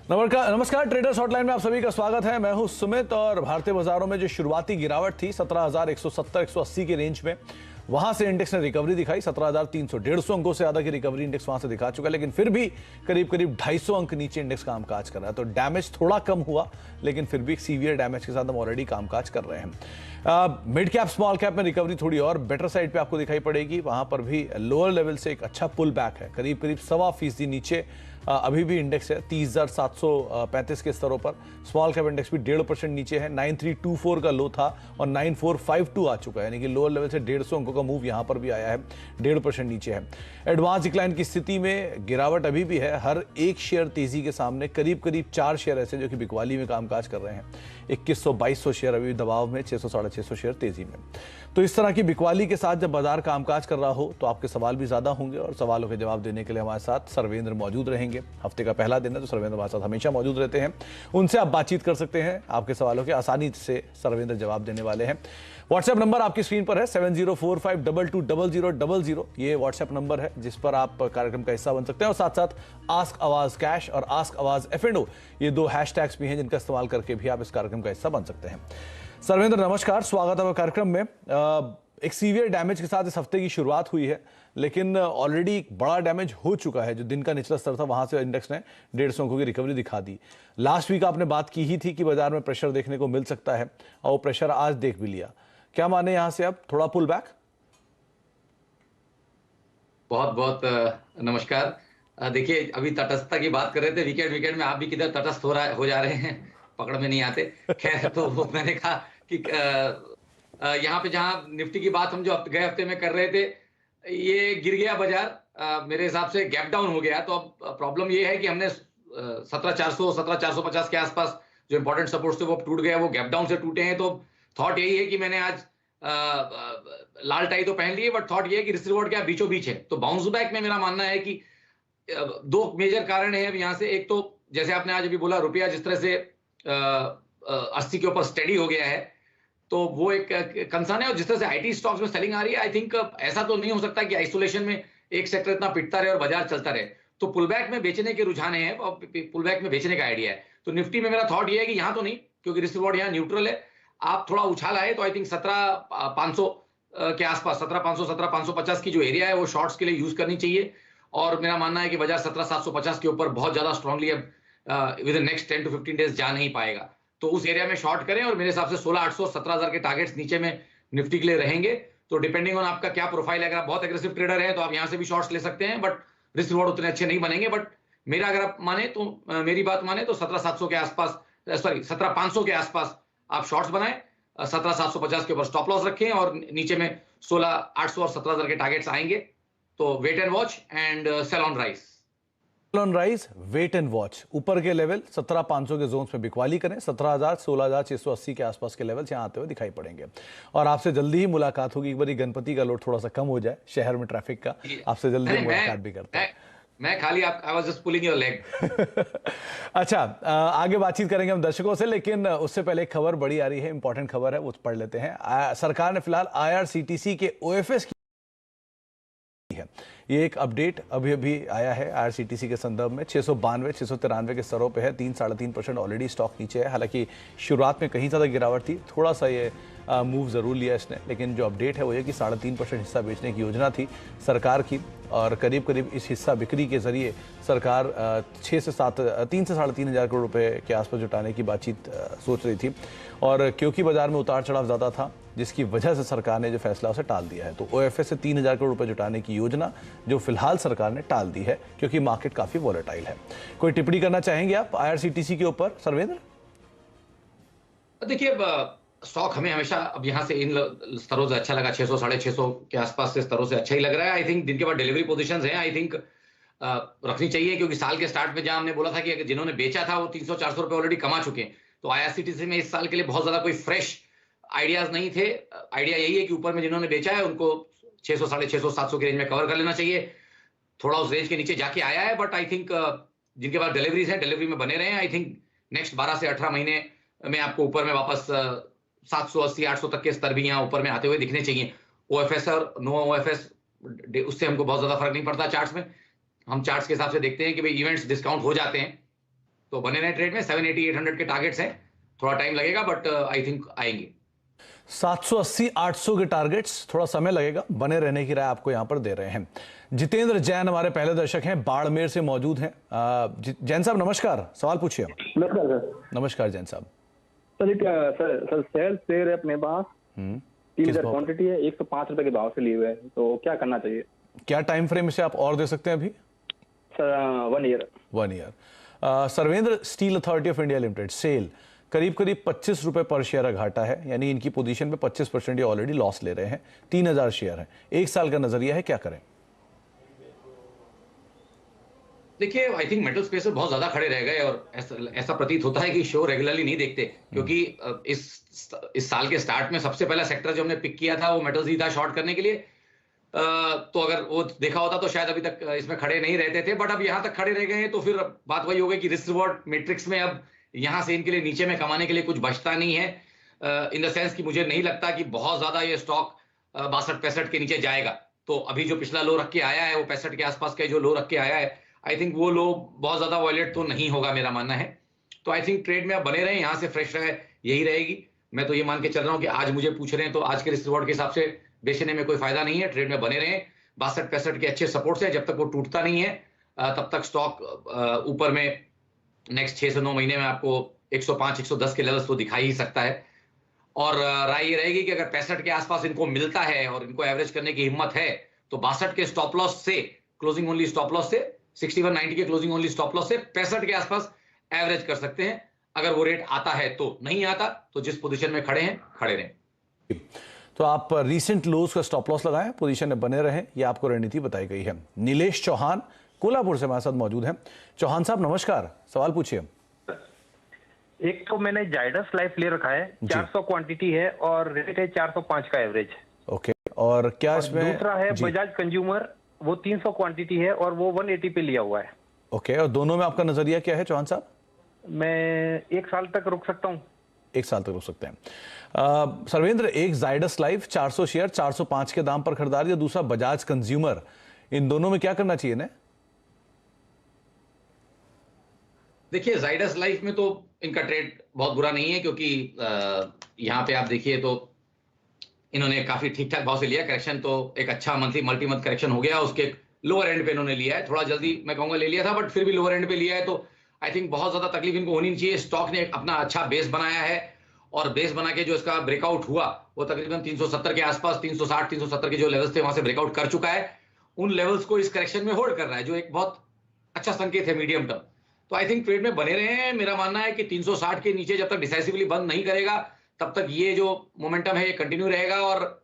नमस्कार traders hotline में आप सभी का स्वागत है। मैं हूं सुमित और भारतीय बाजारों में जो शुरुआती गिरावट थी 17,170 180 के रेंज में, वहां से इंडेक्स ने रिकवरी दिखाई। 17,300 150 अंकों से ज्यादा की रिकवरी इंडेक्स वहां से दिखा चुका है, लेकिन फिर भी करीब करीब 250 अंक नीचे इंडेक्स कामकाज कर रहा है। तो डैमेज थोड़ा कम हुआ, लेकिन फिर भी सीवियर डैमेज के साथ हम ऑलरेडी कामकाज कर रहे हैं। मिड कैप स्मॉल कैप में रिकवरी थोड़ी और बेटर साइड पे आपको दिखाई पड़ेगी। वहां पर भी लोअर लेवल से एक अच्छा पुल बैक है, करीब करीब 1.25% नीचे अभी भी इंडेक्स है 30,735 के स्तरों पर। स्मॉल कैप इंडेक्स भी 1.5% नीचे है। 9324 का लो था और 9452 आ चुका है, यानी कि लोअर लेवल से 150 अंकों का मूव यहां पर भी आया है, 1.5% नीचे है। एडवांस डिक्लाइन की स्थिति में गिरावट अभी भी है। हर एक शेयर तेजी के सामने करीब करीब 4 शेयर ऐसे जो कि बिकवाली में कामकाज कर रहे हैं। 2100-2200 शेयर अभी दबाव में, 600-650 शेयर तेजी में। तो इस तरह की बिकवाली के साथ जब बाजार कामकाज कर रहा हो तो आपके सवाल भी ज्यादा होंगे, और सवालों के जवाब देने के लिए हमारे साथ सर्वेंद्र मौजूद रहेंगे। हफ्ते का पहला दिन है तो सर्वेंद्र हमारे साथ हमेशा मौजूद रहते हैं, उनसे आप बातचीत कर सकते हैं। आपके सवालों के आसानी से सर्वेंद्र जवाब देने वाले हैं। व्हाट्सएप नंबर आपकी स्क्रीन पर है 7045220000। ये व्हाट्सएप नंबर है जिस पर आप कार्यक्रम का हिस्सा बन सकते हैं, और साथ साथ आस्क आवाज कैश और आस्क आवाज F&O, ये 2 हैशटैग्स भी हैं जिनका इस्तेमाल करके भी आप इस कार्यक्रम का हिस्सा बन सकते हैं। सर्वेंद्र नमस्कार, स्वागत है कार्यक्रम में। एक सीवियर डैमेज के साथ इस हफ्ते की शुरुआत हुई है, लेकिन ऑलरेडी एक बड़ा डैमेज हो चुका है। जो दिन का निचला स्तर था वहां से इंडेक्स ने 150 अंकों की रिकवरी दिखा दी। लास्ट वीक आपने बात की ही थी कि बाजार में प्रेशर देखने को मिल सकता है, और वो प्रेशर आज देख भी लिया। क्या माने यहां से अब थोड़ा पुल बैक? बहुत बहुत नमस्कार। देखिए, अभी तटस्थता की बात कर रहे थे। विकेट में आप भी किधर तटस्थ हो जा रहे हैं, पकड़ में नहीं आते। खैर, तो वो मैंने कहा कि यहाँ पे जहाँ निफ्टी की बात हम जो गए हफ्ते में कर रहे थे, ये गिर गया बाजार। मेरे हिसाब से गैप डाउन हो गया। तो अब प्रॉब्लम ये है कि हमने 17,400 17,450 के आसपास जो इंपॉर्टेंट सपोर्ट थे वो टूट गया, वो गैप डाउन से टूटे हैं। तो थॉट यही है कि मैंने आज लाल टाई तो पहन लिए, बट थॉट ये है कि रिस्क रिवॉर्ड क्या बीचों बीच है। तो बाउंस बैक में मेरा मानना है कि 2 मेजर कारण है अब यहाँ से। एक तो जैसे आपने आज अभी बोला, रुपया जिस तरह से 80 के ऊपर स्टेडी हो गया है, तो वो एक कंसर्न है। और जिस तरह से आईटी स्टॉक्स में सेलिंग आ रही है, आई थिंक ऐसा तो नहीं हो सकता कि आइसोलेशन में एक सेक्टर इतना पिटता रहे और बाजार चलता रहे। तो पुलबैक में बेचने के रुझान है और पुलबैक में बेचने का आइडिया है। तो निफ्टी में मेरा थॉट ये है कि यहाँ तो नहीं, क्योंकि रिस्क रिवॉर्ड यहाँ न्यूट्रल है। आप थोड़ा उछाल आए तो आई थिंक 17,500 के आसपास, 17,500 17,550 की जो एरिया है वो शॉर्ट्स के लिए यूज करनी चाहिए। और मेरा मानना है कि बाजार 17,750 के ऊपर बहुत ज्यादा स्ट्रांगली अब with in next 10 to 15 days जा नहीं पाएगा। तो उस एरिया में शॉर्ट करें, और मेरे हिसाब से 16,800 17,000 के टारगेट्स नीचे में निफ्टी के लिए रहेंगे। तो डिपेंडिंग ऑन आपका क्या प्रोफाइल है, अगर आप बहुत एग्रेसिव ट्रेडर है तो आप यहाँ से भी शॉर्ट्स ले सकते हैं, बट रिस्क रिवॉर्ड उतने अच्छे नहीं बनेंगे। बट मेरा अगर आप माने तो, मेरी बात माने तो 17,700 के आसपास, सॉरी 17,500 के आसपास आप शॉर्ट्स बनाएं, 17,750 के ऊपर स्टॉप लॉस रखें, और नीचे में 16,800 और 17,000 के टारगेट्स आएंगे। तो wait and watch and sell on rise. On rise, wait and watch. ऊपर के लेवल 17,500 के जोन पे बिकवाली करें। 17,000 16,680 के आसपास के लेवल यहाँ आते हुए दिखाई पड़ेंगे। और आपसे जल्दी ही मुलाकात होगी। एक बार गणपति का लोड थोड़ा सा कम हो जाए शहर में ट्रैफिक का, आपसे जल्दी मुलाकात भी करते हैं। मैं खाली I was just pulling your leg. अच्छा, आगे बातचीत करेंगे हम दर्शकों से, लेकिन उससे पहले एक खबर बड़ी आ रही है, इंपॉर्टेंट खबर है, वो पढ़ लेते हैं। सरकार ने फिलहाल IRCTC के OFS की है। ये एक अपडेट अभी अभी आया है IRCTC के संदर्भ में। 692 693 के स्तरों पे है। 3-3.5% ऑलरेडी स्टॉक नीचे है। हालांकि शुरुआत में कहीं ज़्यादा गिरावट थी, थोड़ा सा ये मूव ज़रूर लिया इसने, लेकिन जो अपडेट है वो ये कि 3.5% हिस्सा बेचने की योजना थी सरकार की, और करीब करीब इस हिस्सा बिक्री के जरिए सरकार 3 से 3.5 हज़ार करोड़ रुपए के आसपास जुटाने की बातचीत सोच रही थी। और क्योंकि बाजार में उतार चढ़ाव ज़्यादा था, जिसकी वजह से सरकार ने जो फैसला उसे टाल दिया है। तो OFS से 3,000 करोड़ रुपए जुटाने की योजना जो फिलहाल सरकार ने टाल दी है, क्योंकि मार्केट काफी वॉलेटाइल है। कोई टिप्पणी करना चाहेंगे आप IRCTC के ऊपर, सर्वेंद्र? देखिए, स्टॉक हमें हमेशा अब यहाँ से इन स्तरों से अच्छा लगा। 600 650 के आसपास से स्तरों से अच्छा ही लग रहा है। आई थिंक दिन के बाद डिलीवरी पोजीशंस हैं, आई थिंक रखनी चाहिए, क्योंकि साल के स्टार्ट में जहां हमने बोला था कि जिन्होंने बेचा था वो 300-400 रुपए ऑलरेडी कमा चुके हैं। तो IRCTC में इस साल के लिए बहुत ज्यादा कोई फ्रेश आइडियाज नहीं थे। आइडिया यही है कि ऊपर में जिन्होंने बेचा है उनको 600 650 700 के रेंज में कवर कर लेना चाहिए। थोड़ा उस रेंज के नीचे जाके आया है, बट आई थिंक जिनके पास डिलीवरीज है डिलीवरी में बने रहे हैं। आई थिंक नेक्स्ट 12 से 18 महीने में आपको ऊपर में वापस 780 800 तक के स्तर भी यहाँ ऊपर में आते हुए दिखने चाहिए। OFS और नो OFS उससे हमको बहुत ज्यादा फर्क नहीं पड़ता चार्ट्स में। हम चार्ट्स के हिसाब से देखते हैं कि भाई इवेंट्स डिस्काउंट हो जाते हैं, तो बने रहे ट्रेड में। 780 800 के टारगेट्स हैं, थोड़ा टाइम लगेगा बट आई थिंक आएंगे। 780 800 के टारगेट्स, थोड़ा समय लगेगा, बने रहने की राय आपको यहां पर दे रहे हैं। जितेंद्र जैन हमारे पहले दर्शक हैं, बाड़मेर से मौजूद हैं। जैन साहब नमस्कार, सवाल पूछिए। नमस्कार सर। नमस्कार जैन साहब। सर एक सर सेल शेयर है अपने पास, 3000 भाव? क्वांटिटी है, 105 रुपए के भाव से लिए हुए हैं, तो क्या करना चाहिए? क्या टाइम फ्रेम इसे आप और दे सकते हैं अभी? Sir 1 year. 1 ईयर। सर्वेंद्र steel authority of India limited SAIL करीब करीब 25 रुपए पर शेयर का घाटा है, यानी इनकी पोजीशन पे 25% ये ऑलरेडी लॉस ले रहे हैं। 3000 शेयर है, 1 साल का नजरिया है, क्या करें? देखिए आई थिंक मेटल स्पेस में बहुत ज्यादा खड़े रह गए और ऐसा प्रतीत होता है कि शो रेगुलरली नहीं देखते, क्योंकि इस साल के स्टार्ट में सबसे पहला सेक्टर जो हमने पिक किया था वो मेटल्स ही था शॉर्ट करने के लिए। तो अगर वो देखा होता तो शायद अभी तक इसमें खड़े नहीं रहते थे, बट अब यहां तक खड़े रह गए हैं तो फिर बात वही हो गई कि रिस्क रिवॉर्ड मैट्रिक्स में अब यहां से इनके लिए नीचे में कमाने के लिए कुछ बचता नहीं है। इन द सेंस कि मुझे नहीं लगता कि बहुत ज्यादा ये स्टॉक 62-65 के नीचे जाएगा। तो अभी जो पिछला लो रख के आया है वो 65 के आसपास का जो लो रख के आया है, आई थिंक वो लो बहुत ज्यादा वॉयलेट तो नहीं होगा, मेरा मानना है। तो आई थिंक ट्रेड में आप बने रहे, यहां से फ्रेश रहे, यही रहेगी। मैं तो ये मान के चल रहा हूं कि आज मुझे पूछ रहे हैं तो आज के रिस्क रिवॉर्ड के हिसाब से बेचने में कोई फायदा नहीं है, ट्रेड में बने रहे। 62-65 के अच्छे सपोर्ट्स है, जब तक वो टूटता नहीं है तब तक स्टॉक ऊपर में नेक्स्ट 6 से 9 महीने में आपको 105 110 के लेवल्स तो दिखाई ही सकता है। और राय ये रहेगी कि अगर 65 के आसपास इनको मिलता है और इनको एवरेज करने की हिम्मत है तो 62 के स्टॉप लॉस से, क्लोजिंग ओनली स्टॉप लॉस से, 6190 के क्लोजिंग ओनली स्टॉप लॉस से 65 के आसपास एवरेज कर सकते हैं। अगर वो रेट आता है तो, नहीं आता तो जिस पोजीशन में खड़े हैं खड़े रहें। तो आप रीसेंट लोज का स्टॉप लॉस लगाएं, पोजीशन में बने रहें, ये आपको रणनीति बताई गई है। नीलेश चौहान कोल्हापुर से हमारे साथ मौजूद हैं। चौहान साहब नमस्कार, सवाल पूछिए। एक तो मैंने जाइडस लाइफ ले रखा है, 400 क्वांटिटी है और रेट है 405 का एवरेज। ओके, और क्या इसमें? दूसरा है बजाज कंज्यूमर, वो 300 क्वांटिटी है और वो 180 पे लिया हुआ है। ओके, और दोनों में आपका नजरिया क्या है चौहान साहब? मैं 1 साल तक रुक सकता हूँ। 1 साल तक रुक सकते हैं। सर्वेंद्र, एक जाइडस लाइफ 400 शेयर 405 के दाम पर खरीदारी, दूसरा बजाज कंज्यूमर, इन दोनों में क्या करना चाहिए ना? देखिए जाइडस लाइफ में तो इनका ट्रेड बहुत बुरा नहीं है, क्योंकि यहाँ पे आप देखिए तो इन्होंने काफी ठीक ठाक भाव से लिया। करेक्शन तो एक अच्छा मंथली मल्टी मंथ करेक्शन हो गया, उसके लोअर एंड पे इन्होंने लिया है, थोड़ा जल्दी मैं कहूंगा ले लिया था, बट फिर भी लोअर एंड पे लिया है। तो आई थिंक बहुत ज्यादा तकलीफ इनको होनी नहीं चाहिए। स्टॉक ने अपना अच्छा बेस बनाया है और बेस बना के जो इसका ब्रेकआउट हुआ वो तकरीबन 370 के आसपास, 360 370 के जो लेवल्स थे वहां से ब्रेकआउट कर चुका है। उन लेवल्स को इस करेक्शन में होल्ड कर रहा है, जो एक बहुत अच्छा संकेत है मीडियम टर्म। तो आई थिंक ट्रेड में बने रहे हैं। मेरा मानना है कि 360 के नीचे जब तक डिसाइसिवली बंद नहीं करेगा तब तक ये जो मोमेंटम है ये कंटिन्यू रहेगा। और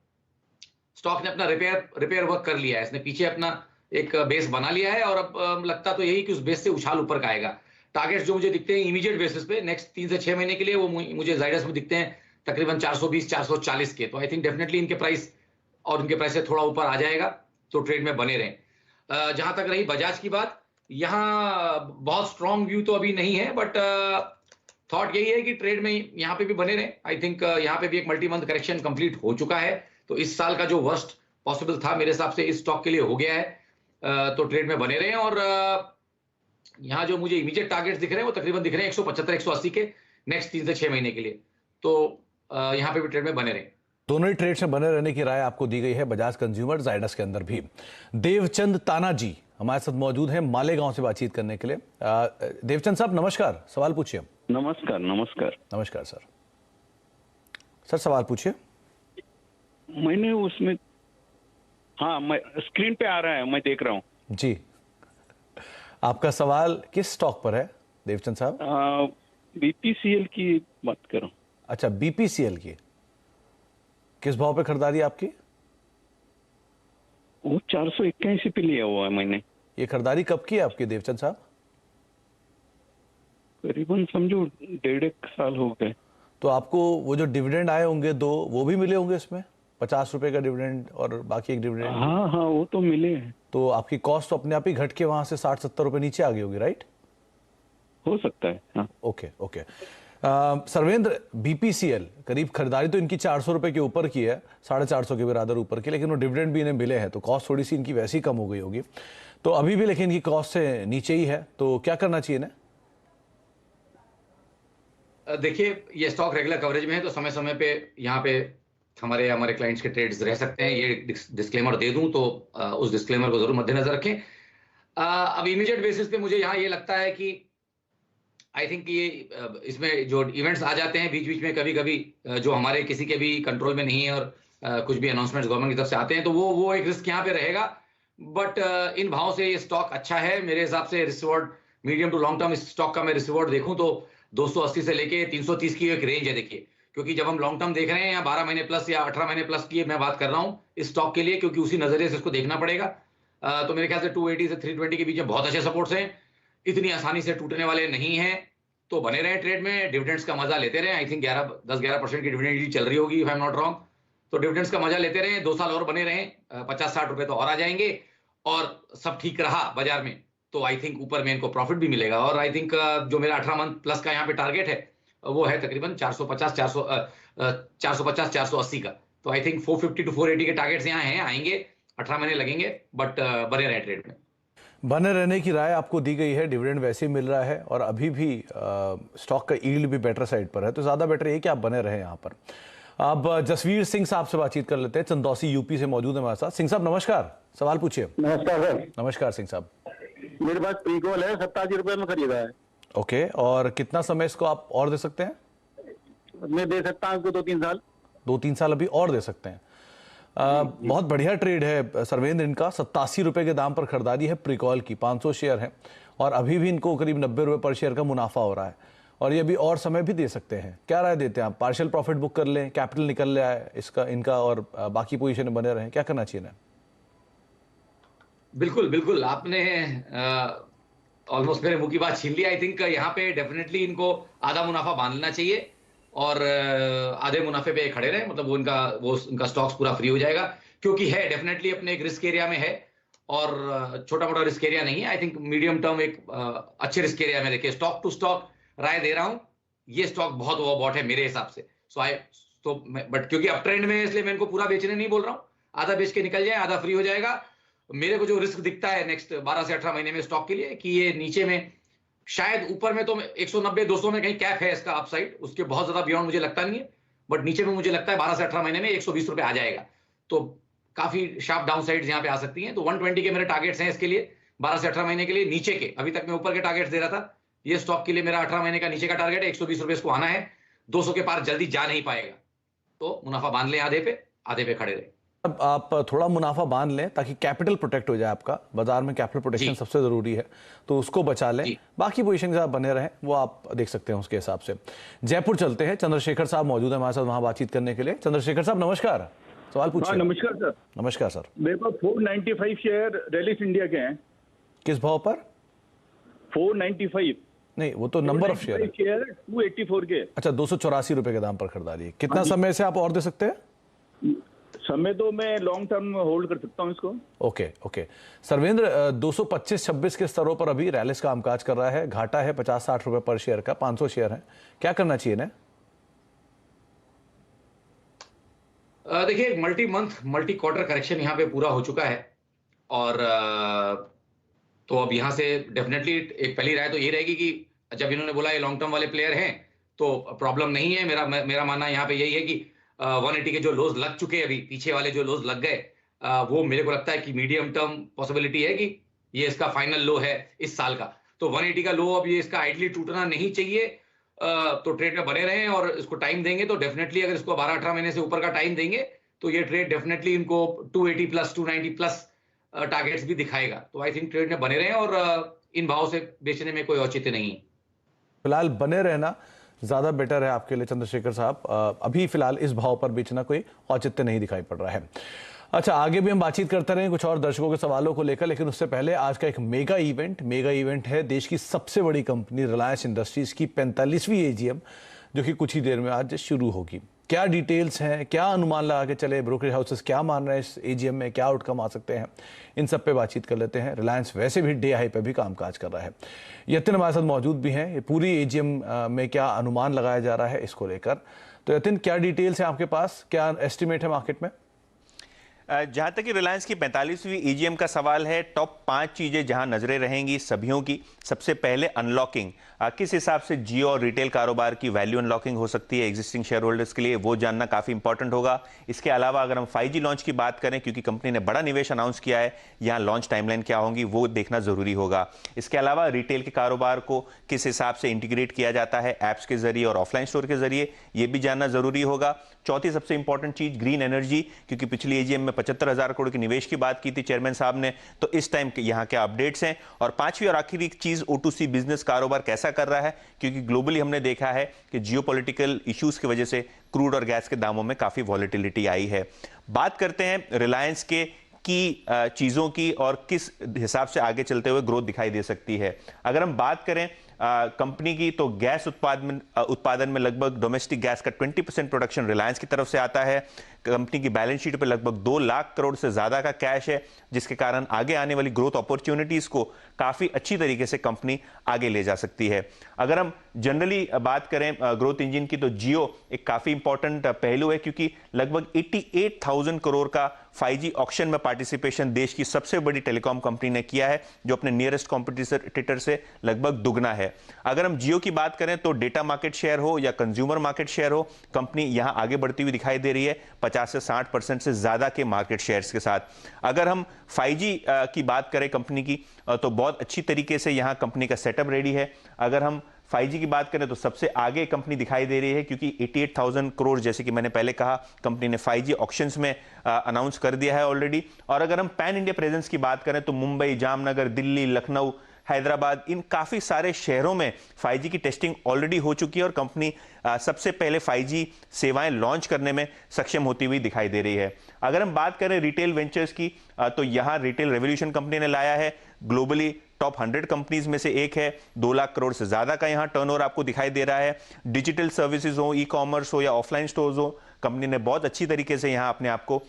स्टॉक ने अपना रिपेयर वर्क कर लिया है, इसने पीछे अपना एक बेस बना लिया है और अब लगता तो यही कि उस बेस से उछाल ऊपर का आएगा। टारगेट्स जो मुझे दिखते हैं इमीडिएट बेसिस पे नेक्स्ट 3 से 6 महीने के लिए, वो मुझे जाइडस में दिखते हैं तकरीबन 420 440 के। तो आई थिंक डेफिनेटली इनके प्राइस और इनके प्राइस से थोड़ा ऊपर आ जाएगा, तो ट्रेड में बने रहें। जहां तक रही बजाज की बात, यहाँ बहुत स्ट्रॉन्ग व्यू तो अभी नहीं है, बट थॉट यही है कि ट्रेड में यहाँ पे भी बने रहें। आई थिंक यहाँ पे भी एक मल्टी मंथ करेक्शन कंप्लीट हो चुका है, तो इस साल का जो वर्स्ट पॉसिबल था मेरे हिसाब से इस स्टॉक के लिए हो गया है। तो ट्रेड में बने रहें। और यहाँ जो मुझे इमीडिएट टारगेट्स दिख रहे हैं वो तकरीबन दिख रहे हैं 175 180 के नेक्स्ट 3 से 6 महीने के लिए। तो यहाँ पे भी ट्रेड में बने रहें। दोनों ही ट्रेड्स में बने रहने की राय आपको दी गई है, बजाज कंज्यूमर, जाइडस के अंदर भी। देवचंद ताना जी हमारे साथ मौजूद हैं मालेगांव से बातचीत करने के लिए। देवचंद साहब नमस्कार, सवाल पूछिए। नमस्कार। नमस्कार नमस्कार सर। सर सवाल पूछिए। मैंने उसमें, हाँ मैं स्क्रीन पे आ रहा है, मैं देख रहा हूँ जी। आपका सवाल किस स्टॉक पर है देवचंद साहब? बीपीसीएल की बात करो। अच्छा, बीपीसीएल की किस भाव पे खरीदारी आपकी? वो 481 पे लिया हुआ है मैंने। ये खरीदारी कब की है आपकी देवचंद साहब? करीबन समझो 1.5 साल हो गए। तो आपको वो जो डिविडेंड आए होंगे 2, वो भी मिले होंगे इसमें, 50 रुपए का डिविडेंड और बाकी एक डिविडेंड? हाँ हाँ वो तो मिले हैं। तो आपकी कॉस्ट तो अपने आप ही घट के वहां से 60-70 रुपए नीचे आ गई होगी, राइट? हो सकता है हाँ। Okay okay. सर्वेंद्र, बीपीसीएल करीब खरीदारी तो इनकी 400 रुपए के ऊपर की है, 450 के बराबर ऊपर की, लेकिन वो डिविडेंड भी इन्हें मिले हैं तो कॉस्ट थोड़ी सी इनकी वैसी कम हो गई होगी। तो अभी भी लेकिन इनकी कॉस्ट से नीचे ही है, तो क्या करना चाहिए ना? देखिए, ये स्टॉक रेगुलर कवरेज में है, तो समय समय पे यहाँ पे हमारे हमारे क्लाइंट्स के ट्रेड्स रह सकते हैं। ये डिस्क्लेमर दे दूं तो उस डिस्क्लेमर को जरूर मद्देनजर रखें। अब इमीडिएट बेसिस पे मुझे यहाँ ये लगता है कि आई थिंक ये इसमें जो इवेंट्स आ जाते हैं बीच बीच में कभी कभी, जो हमारे किसी के भी कंट्रोल में नहीं है, और कुछ भी अनाउंसमेंट गवर्नमेंट की तरफ से आते हैं, तो वो एक रिस्क यहाँ पे रहेगा। बट इन भाव से ये स्टॉक अच्छा है मेरे हिसाब से। Risk medium to long term इस स्टॉक का मैं रिस्क देखूं तो 280 से लेके 330 की एक रेंज है। देखिए, क्योंकि जब हम लॉन्ग टर्म देख रहे हैं, या 12 महीने प्लस या 18 महीने प्लस की मैं बात कर रहा हूं इस स्टॉक के लिए, क्योंकि उसी नजरिए से इसको देखना पड़ेगा। तो मेरे ख्याल से 280 से 320 के बीच में बहुत अच्छे सपोर्ट्स हैं, इतनी आसानी से टूटने वाले नहीं हैं। तो बने रहे ट्रेड में, डिविडेंड्स का मजा लेते रहे। आई थिंक 10-11% की डिविडेंड यील्ड चल रही होगी, if I am not wrong. तो डिविडेंड्स का मजा लेते रहे, 2 साल और बने रहे, 50-60 रुपए तो और आ जाएंगे, और सब ठीक रहा बाजार में तो आई थिंक ऊपर में इनको प्रॉफिट भी मिलेगा। और आई थिंक जो मेरा 18 मंथ प्लस का यहाँ पे टारगेट है वो है तकरीबन 450-480 का। तो आई थिंक 450 to 480 के टारगेट्स यहाँ हैं, आएंगे, 18 महीने लगेंगे, बट बने रहे ट्रेड में। बने रहने की राय आपको दी गई है, डिविडेंड वैसे ही मिल रहा है और अभी भी स्टॉक का यील्ड भी बेटर साइड पर है, तो ज़्यादा बेटर ये कि आप बने रहे यहाँ पर। अब जसवीर सिंह साहब से बातचीत कर लेते हैं, चंदौसी यूपी से मौजूद है हमारे साथ। सिंह साहब नमस्कार, सवाल पूछिए। नमस्कार सर। नमस्कार सिंह साहब। मेरे पास प्रीकॉल है, 87 रुपए में खरीदा है। ओके, और कितना समय इसको आप और दे सकते हैं? मैं दे सकता हूँ 2-3 साल। 2-3 साल अभी और दे सकते हैं। बहुत बढ़िया ट्रेड है सर्वेंद्र, इनका 87 रुपए के दाम पर खरीदारी है प्रीकॉल की, 500 शेयर है और अभी भी इनको करीब 90 रुपए पर शेयर का मुनाफा हो रहा है, और ये अभी और समय भी दे सकते हैं। क्या राय देते हैं आप? पार्शियल प्रॉफिट बुक कर लें, कैपिटल निकल जाए इसका इनका, और बाकी पोजीशन में बने रहें, क्या करना चाहिए ना? बिल्कुल बिल्कुल, आपने ऑलमोस्ट मेरे मुंह की बात छीन ली। आई थिंक यहाँ पे डेफिनेटली इनको आधा मुनाफा बांध लेना चाहिए और आधे मुनाफे पे खड़े रहे, मतलब वो उनका स्टॉक्स पूरा फ्री हो जाएगा, क्योंकि है डेफिनेटली अपने एक रिस्क एरिया में है, और छोटा मोटा रिस्क एरिया नहीं है। आई थिंक मीडियम टर्म एक अच्छे रिस्क एरिया में देखिए, स्टॉक टू स्टॉक राय दे रहा हूं, ये स्टॉक बहुत ओवरबॉट है मेरे हिसाब से। बट क्योंकि अप ट्रेंड में है, इसलिए मैं इनको पूरा बेचने नहीं बोल रहा हूं, आधा बेच के निकल जाए, आधा फ्री हो जाएगा। मेरे को जो रिस्क दिखता है नेक्स्ट 12 से 18 महीने में स्टॉक के लिए, कि ये नीचे में शायद, ऊपर में तो 190-200 में कहीं कैप है इसका अपसाइड, उसके बहुत ज्यादा बियॉन्ड मुझे लगता नहीं है, बट नीचे में मुझे लगता है 12 से 18 महीने में 120 रुपए आ जाएगा, तो काफी शार्प डाउन साइड यहाँ पे आ सकती हैं। तो 120 के मेरे टारगेट्स हैं इसके लिए 12 से 18 महीने के लिए। नीचे के, अभी तक मैं ऊपर के टारगेट्स दे रहा था, ये स्टॉक के लिए मेरा 18 महीने का नीचे का टारगेट है 120 रुपए इसको आना है, 200 के पार जल्दी जा नहीं पाएगा, तो मुनाफा बांध लें, आधे पे खड़े रहे। अब आप थोड़ा मुनाफा बांध लें ताकि कैपिटल प्रोटेक्ट हो जाए आपका, बाजार में कैपिटल प्रोटेक्शन सबसे जरूरी है, तो उसको बचा लें, बाकी पोजीशन के साथ बने रहें, वो आप देख सकते हैं उसके हिसाब से। जयपुर चलते हैं, चंद्रशेखर साहब मौजूद है हमारे साथ वहां बातचीत करने के लिए। चंद्रशेखर साहब नमस्कार, सवाल पूछिए। नमस्कार सर। नमस्कार सर। मेरे पास 495 शेयर रेलिस इंडिया के हैं। किस भाव पर? 495 नहीं, वो तो नंबर ऑफ शेयर है। 284 के। अच्छा, 284 रुपए के दाम पर खरीदारी है। कितना समय से आप और दे सकते हैं? समय तो मैं लॉन्ग टर्म होल्ड कर सकता हूं इसको। ओके। सर्वेंद्र, 225-26 के स्तरों पर अभी रैलिस का कामकाज कर रहा है, घाटा है 50-60 रुपए पर शेयर का, 500 शेयर है, क्या करना चाहिए ना? देखिए, मल्टी क्वार्टर करेक्शन यहाँ पे पूरा हो चुका है, और तो अब यहाँ से डेफिनेटली एक पहली राय तो ये रहेगी कि जब इन्होंने बोला ये लॉन्ग टर्म वाले प्लेयर हैं तो प्रॉब्लम नहीं है। मेरा मानना यहाँ पे यही है कि 180 के जो लोज लग चुके हैं, अभी पीछे वाले जो लोज लग गए, वो मेरे को लगता है कि मीडियम टर्म पॉसिबिलिटी है कि ये इसका फाइनल लो है इस साल का। तो 180 का लो अब ये इसका आइडली टूटना नहीं चाहिए, तो ट्रेड में बने रहें और इसको टाइम देंगे तो डेफिनेटली, अगर इसको 12-18 महीने से ऊपर का टाइम देंगे तो ये ट्रेड डेफिनेटली इनको 280 प्लस 290 प्लस टारगेट्स भी दिखाएगा। तो आई थिंक ट्रेड में बने रहें और इन भाव से बेचने में कोई औचित्य नहीं है। फिलहाल बने रहना ज्यादा बेटर है आपके लिए चंद्रशेखर साहब, अभी फिलहाल इस भाव पर बेचना कोई औचित्य नहीं दिखाई पड़ रहा है। अच्छा, आगे भी हम बातचीत करते रहें कुछ और दर्शकों के सवालों को लेकर, लेकिन उससे पहले आज का एक मेगा इवेंट है। देश की सबसे बड़ी कंपनी रिलायंस इंडस्ट्रीज की 45वीं एजीएम, जो कि कुछ ही देर में आज शुरू होगी। क्या डिटेल्स हैं, क्या अनुमान लगा के चले, ब्रोकरेज हाउसेस क्या मान रहे हैं इस एजीएम में, क्या आउटकम आ सकते हैं, इन सब पे बातचीत कर लेते हैं। रिलायंस वैसे भी डे हाई पे भी कामकाज कर रहा है। यतिन हमारे साथ मौजूद भी हैं, ये पूरी एजीएम में क्या अनुमान लगाया जा रहा है इसको लेकर। तो यतिन, क्या डिटेल्स हैं आपके पास, क्या एस्टिमेट है मार्केट में? जहां तक कि रिलायंस की 45वीं ईजीएम का सवाल है, टॉप 5 चीजें जहां नजरें रहेंगी सभीयों की। सबसे पहले अनलॉकिंग, किस हिसाब से जियो और रिटेल कारोबार की वैल्यू अनलॉकिंग हो सकती है एग्जिस्टिंग शेयर होल्डर्स के लिए, वो जानना काफी इंपॉर्टेंट होगा। इसके अलावा अगर हम 5G लॉन्च की बात करें, क्योंकि कंपनी ने बड़ा निवेश अनाउंस किया है, यहां लॉन्च टाइमलाइन क्या होंगी वो देखना जरूरी होगा। इसके अलावा रिटेल के कारोबार को किस हिसाब से इंटीग्रेट किया जाता है ऐप्स के जरिए और ऑफलाइन स्टोर के जरिए, यह भी जानना जरूरी होगा। चौथी सबसे इंपॉर्टेंट चीज ग्रीन एनर्जी, क्योंकि पिछली एजीएम में 75,000 करोड़ के निवेश की बात की थी चेयरमैन साहब ने, तो इस टाइम यहां क्या अपडेट्स हैं। और पांचवी और आखिरी चीज O2C बिजनेस कारोबार कैसा कर रहा है, क्योंकि ग्लोबली हमने देखा है कि जियोपॉलिटिकल इश्यूज की वजह से क्रूड और गैस के दामों में काफी वॉलेटिलिटी आई है। बात करते हैं रिलायंस के की चीजों की और किस हिसाब से आगे चलते हुए ग्रोथ दिखाई दे सकती है। अगर हम बात करें कंपनी की, तो गैस उत्पादन में लगभग डोमेस्टिक गैस का 20% प्रोडक्शन रिलायंस की तरफ से आता है। कंपनी की बैलेंस शीट पर लगभग 2 लाख करोड़ से ज्यादा का कैश है, जिसके कारण आगे आने वाली ग्रोथ अपॉर्चुनिटीज को काफी अच्छी तरीके से कंपनी आगे ले जा सकती है। अगर हम जनरली बात करें ग्रोथ इंजन की, तो जियो एक काफी इंपॉर्टेंट पहलू है, क्योंकि लगभग 88,000 करोड़ का 5G ऑक्शन में पार्टिसिपेशन देश की सबसे बड़ी टेलीकॉम कंपनी ने किया है, जो अपने नियरेस्ट कॉम्पिटिटर से लगभग दुगना है। अगर हम जियो की बात करें, तो डेटा मार्केट शेयर हो या कंज्यूमर मार्केट शेयर हो, कंपनी यहां आगे बढ़ती हुई दिखाई दे रही है 50 से 60% से ज्यादा के मार्केट शेयर्स के साथ। अगर हम 5G की बात करें कंपनी की, तो बहुत अच्छी तरीके से यहां कंपनी का सेटअप रेडी है। अगर हम 5G की बात करें, तो सबसे आगे कंपनी दिखाई दे रही है, क्योंकि 88,000 करोड़ जैसे कि मैंने पहले कहा कंपनी ने 5G ऑक्शंस में अनाउंस कर दिया है ऑलरेडी। और अगर हम पैन इंडिया प्रेजेंस की बात करें, तो मुंबई, जामनगर, दिल्ली, लखनऊ, हैदराबाद, इन काफी सारे शहरों में 5G की टेस्टिंग ऑलरेडी हो चुकी है और कंपनी सबसे पहले 5G सेवाएं लॉन्च करने में सक्षम होती हुई दिखाई दे रही है। अगर हम बात करें रिटेल वेंचर्स की, तो यहां रिटेल रेवोल्यूशन कंपनी ने लाया है, ग्लोबली टॉप 100 कंपनीज में से एक है। 2 लाख करोड़ से ज्यादा का यहां टर्नओवर आपको दिखाई दे रहा है। डिजिटल सर्विसेज हो, ई कॉमर्स हो या ऑफलाइन स्टोर्स हो, कंपनी ने बहुत अच्छी तरीके से यहां अपने आप को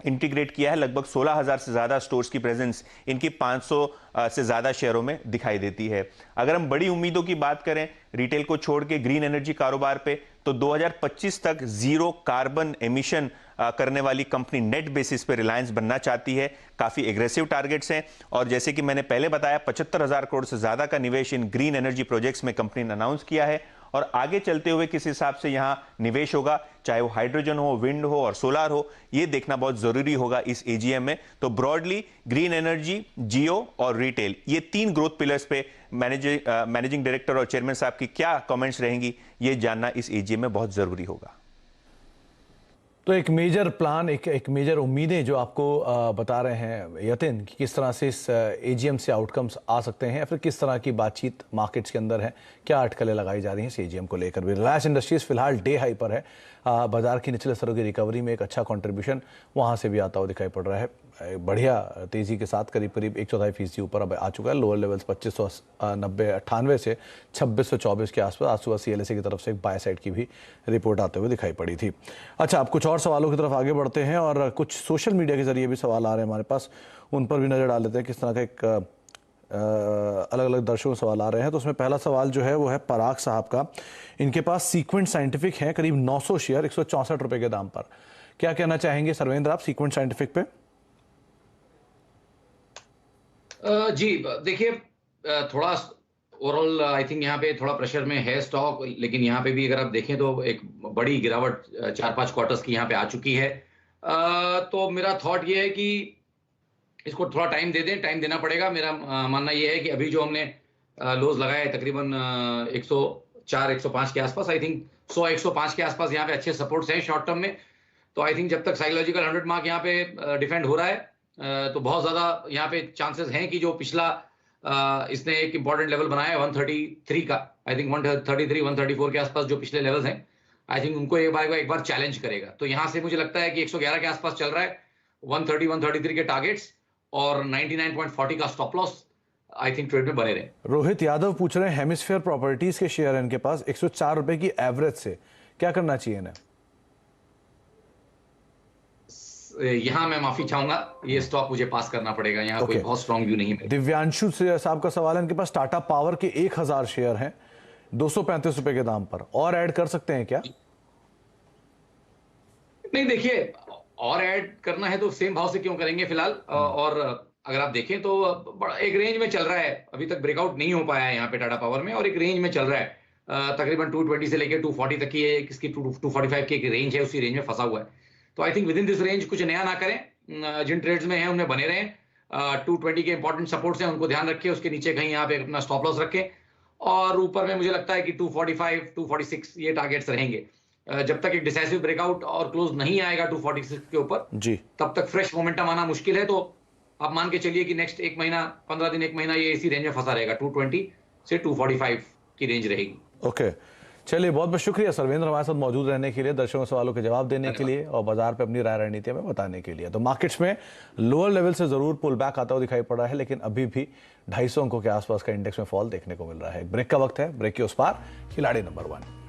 इंटीग्रेट किया है। लगभग 16,000 से ज्यादा स्टोर्स की प्रेजेंस इनकी 500 से ज्यादा शहरों में दिखाई देती है। अगर हम बड़ी उम्मीदों की बात करें रिटेल को छोड़ के ग्रीन एनर्जी कारोबार पे, तो 2025 तक जीरो कार्बन एमिशन करने वाली कंपनी नेट बेसिस पे रिलायंस बनना चाहती है। काफी एग्रेसिव टारगेट्स हैं और जैसे कि मैंने पहले बताया 75,000 करोड़ से ज्यादा का निवेश इन ग्रीन एनर्जी प्रोजेक्ट्स में कंपनी ने अनाउंस किया है। और आगे चलते हुए किस हिसाब से यहां निवेश होगा, चाहे वो हाइड्रोजन हो, विंड हो और सोलार हो, ये देखना बहुत जरूरी होगा इस एजीएम में। तो ब्रॉडली ग्रीन एनर्जी, जियो और रिटेल, ये 3 ग्रोथ पिलर्स पे मैनेजिंग डायरेक्टर और चेयरमैन साहब की क्या कमेंट्स रहेंगी, ये जानना इस एजीएम में बहुत जरूरी होगा। तो एक मेजर प्लान, एक मेजर उम्मीदें जो आपको बता रहे हैं यतिन कि किस तरह से इस एजीएम से आउटकम्स आ सकते हैं, या फिर किस तरह की बातचीत मार्केट्स के अंदर है, क्या अटकलें लगाई जा रही हैं इस एजीएम को लेकर भी। रिलायंस इंडस्ट्रीज फिलहाल डे हाई पर है, बाजार की निचले स्तरों की रिकवरी में एक अच्छा कंट्रीब्यूशन वहां से भी आता हुआ दिखाई पड़ रहा है। बढ़िया तेजी के साथ करीब 1/4% ऊपर अब आ चुका है। लोअर लेवल्स 2590-98 से 2624 के आसपास आज सुबह CLSA की तरफ से एक बाय साइड की भी रिपोर्ट आते हुए दिखाई पड़ी थी। अच्छा, अब कुछ और सवालों की तरफ आगे बढ़ते हैं और कुछ सोशल मीडिया के जरिए भी सवाल आ रहे हैं हमारे पास, उन पर भी नजर डाल लेते हैं। किस तरह का एक अलग अलग दर्शकों सवाल आ रहे हैं। तो उसमें पहला सवाल जो है वो है पराग साहब का। इनके पास सीक्वेंट साइंटिफिक है करीब 900 शेयर 164 रुपए के दाम पर। क्या कहना चाहेंगे सर्वेंद्र आप सीक्वेंट साइंटिफिक पे? जी देखिए, थोड़ा ओवरऑल आई थिंक यहाँ पे थोड़ा प्रेशर में है स्टॉक, लेकिन यहाँ पे भी अगर आप देखें तो एक बड़ी गिरावट 4-5 क्वार्टर्स की यहाँ पे आ चुकी है। तो मेरा थॉट ये है कि इसको थोड़ा टाइम दे दें, टाइम देना पड़ेगा। मेरा मानना ये है कि अभी जो हमने लोज लगाए तकरीबन 104-105 के आसपास, आई थिंक 100-105 के आसपास यहाँ पे अच्छे सपोर्ट्स हैं शॉर्ट टर्म में। तो आई थिंक जब तक साइकोलॉजिकल 100 मार्क यहाँ पे डिफेंड हो रहा है, तो बहुत ज्यादा यहाँ पे चांसेस हैं कि जो पिछला इसने एक इंपॉर्टेंट लेवल बनाया है 133 का, आई थिंक 133-134 के आसपास जो पिछले लेवल्स हैं, आई थिंक उनको एक बार चैलेंज करेगा। तो यहाँ से मुझे लगता है कि 111 के आसपास चल रहा है, 130-133 के टारगेट्स और 99.40 का stop loss I think trade में बने रहे। रोहित यादव पूछ रहे हैं हेमिस्फीयर प्रॉपर्टीज के शेयर इनके पास 104 रुपए की एवरेज से, क्या करना चाहिए इन्हें? यहाँ मैं माफी चाहूंगा, ये स्टॉक मुझे पास करना पड़ेगा, यहाँ कोई बहुत स्ट्रॉन्ग व्यू नहीं है। दिव्यांशु साहब का सवाल है, इनके पास टाटा पावर के 1000 शेयर हैं 235 रुपए के दाम पर, और ऐड कर सकते हैं क्या? नहीं देखिए, और ऐड करना है तो सेम भाव से क्यों करेंगे फिलहाल। और अगर आप देखें तो एक रेंज में चल रहा है, अभी तक ब्रेकआउट नहीं हो पाया है यहाँ पे टाटा पावर में, और एक रेंज में चल रहा है। तकरीबन 220 से लेकर 240 तक की इसकी 245 की एक रेंज है, उसी रेंज में फंसा हुआ है। तो I think with in this range कुछ नया ना करें, जिन ट्रेड्स में हैं उनमें बने रहें। 220 के इंपॉर्टेंट सपोर्ट्स हैं, उनको ध्यान रखें, उसके नीचे कहीं यहाँ पे अपना स्टॉप लॉस रखें, और ऊपर में मुझे लगता है कि 245 246 ये टारगेट्स रहेंगे। जब तक एक डिसाइसिव ब्रेकआउट और क्लोज नहीं आएगा 246 के ऊपर जी, तब तक फ्रेश मोमेंटम आना मुश्किल है। तो आप मान के चलिए कि नेक्स्ट एक महीना 15 दिन 1 महीना ये इसी रेंज में फंसा रहेगा, 220 से 245 की रेंज रहेगी। ओके, चलिए बहुत बहुत शुक्रिया सर्वेंद्र हमारे साथ मौजूद रहने के लिए, दर्शकों के सवालों के जवाब देने के लिए और बाजार पे अपनी राय रणनीति में बताने के लिए। तो मार्केट्स में लोअर लेवल से जरूर पुल बैक आता हुआ दिखाई पड़ रहा है, लेकिन अभी भी 250 अंकों के आसपास का इंडेक्स में फॉल देखने को मिल रहा है। ब्रेक का वक्त है, ब्रेक के उस पार खिलाड़ी नंबर 1।